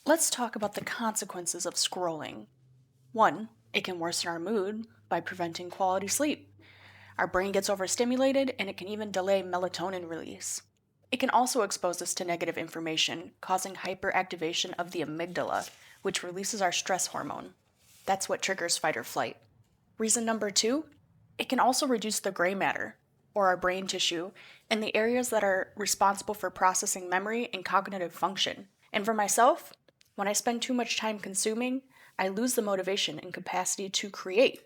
Let's talk about the consequences of scrolling. 1. It can worsen our mood by preventing quality sleep. Our brain gets overstimulated and it can even delay melatonin release. It can also expose us to negative information, causing hyperactivation of the amygdala, which releases our stress hormone. That's what triggers fight or flight. Reason number 2, it can also reduce the gray matter, or our brain tissue, in the areas that are responsible for processing memory and cognitive function. And for myself, when I spend too much time consuming, I lose the motivation and capacity to create.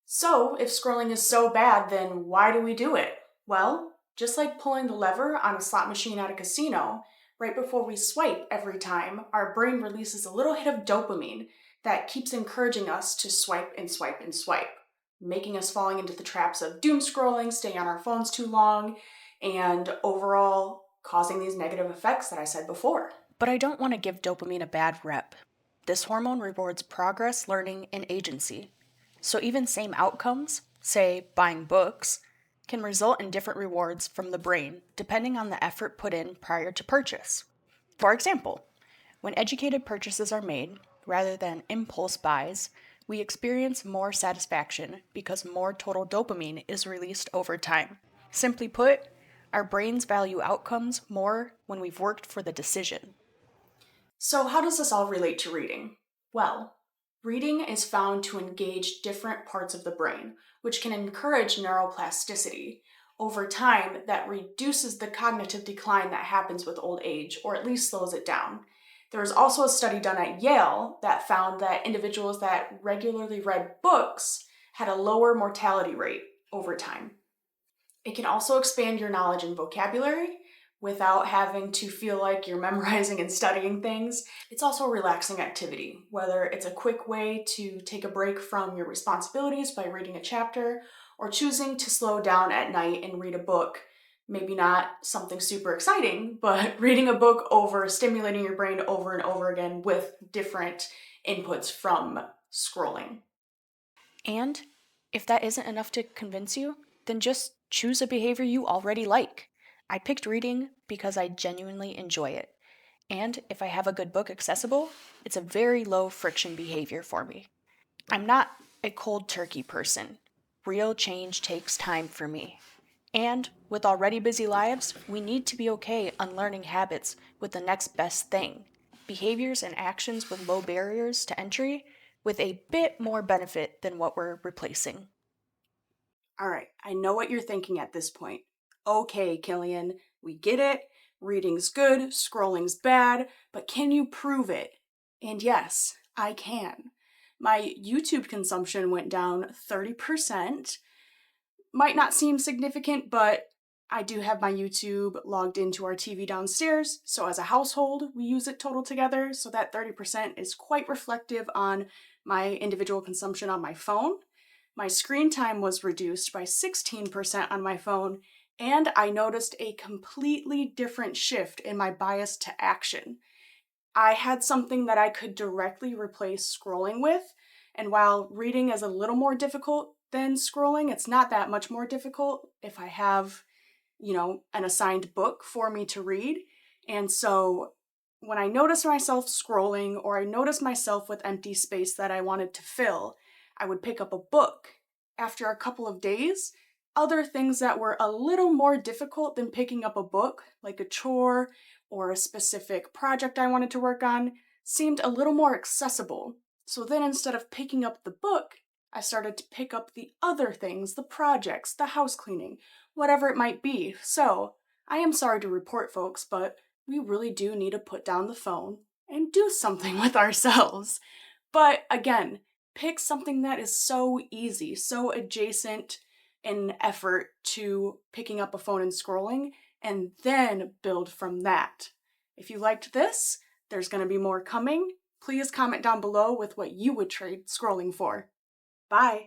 So, if scrolling is so bad, then why do we do it? Well, just like pulling the lever on a slot machine at a casino, right before we swipe every time, our brain releases a little hit of dopamine that keeps encouraging us to swipe and swipe and swipe, making us falling into the traps of doom scrolling, staying on our phones too long, and overall causing these negative effects that I said before. But I don't want to give dopamine a bad rep. This hormone rewards progress, learning, and agency. So even same outcomes, say buying books, can result in different rewards from the brain depending on the effort put in prior to purchase. For example, when educated purchases are made, rather than impulse buys, we experience more satisfaction because more total dopamine is released over time. Simply put, our brains value outcomes more when we've worked for the decision. So, how does this all relate to reading? Well, reading is found to engage different parts of the brain, which can encourage neuroplasticity. Over time, that reduces the cognitive decline that happens with old age, or at least slows it down. There was also a study done at Yale that found that individuals that regularly read books had a lower mortality rate over time. It can also expand your knowledge and vocabulary without having to feel like you're memorizing and studying things. It's also a relaxing activity, whether it's a quick way to take a break from your responsibilities by reading a chapter, or choosing to slow down at night and read a book. Maybe not something super exciting, but reading a book over stimulating your brain over and over again with different inputs from scrolling. And if that isn't enough to convince you, then just choose a behavior you already like. I picked reading because I genuinely enjoy it. And if I have a good book accessible, it's a very low friction behavior for me. I'm not a cold turkey person. Real change takes time for me. And with already busy lives, we need to be okay unlearning habits with the next best thing. Behaviors and actions with low barriers to entry with a bit more benefit than what we're replacing. All right, I know what you're thinking at this point. Okay, Killian, we get it. Reading's good, scrolling's bad, but can you prove it? And yes, I can. My YouTube consumption went down 30%. Might not seem significant, but I do have my YouTube logged into our TV downstairs, so as a household, we use it total together, so that 30% is quite reflective on my individual consumption on my phone. My screen time was reduced by 16% on my phone, and I noticed a completely different shift in my bias to action. I had something that I could directly replace scrolling with, and while reading is a little more difficult than scrolling, it's not that much more difficult if I have, an assigned book for me to read. And so when I noticed myself scrolling or I noticed myself with empty space that I wanted to fill, I would pick up a book. After a couple of days, other things that were a little more difficult than picking up a book, like a chore or a specific project I wanted to work on, seemed a little more accessible. So then instead of picking up the book, I started to pick up the other things, the projects, the house cleaning, whatever it might be. So, I am sorry to report, folks, but we really do need to put down the phone and do something with ourselves. But again, pick something that is so easy, so adjacent in effort to picking up a phone and scrolling, and then build from that. If you liked this, there's going to be more coming. Please comment down below with what you would trade scrolling for. Bye!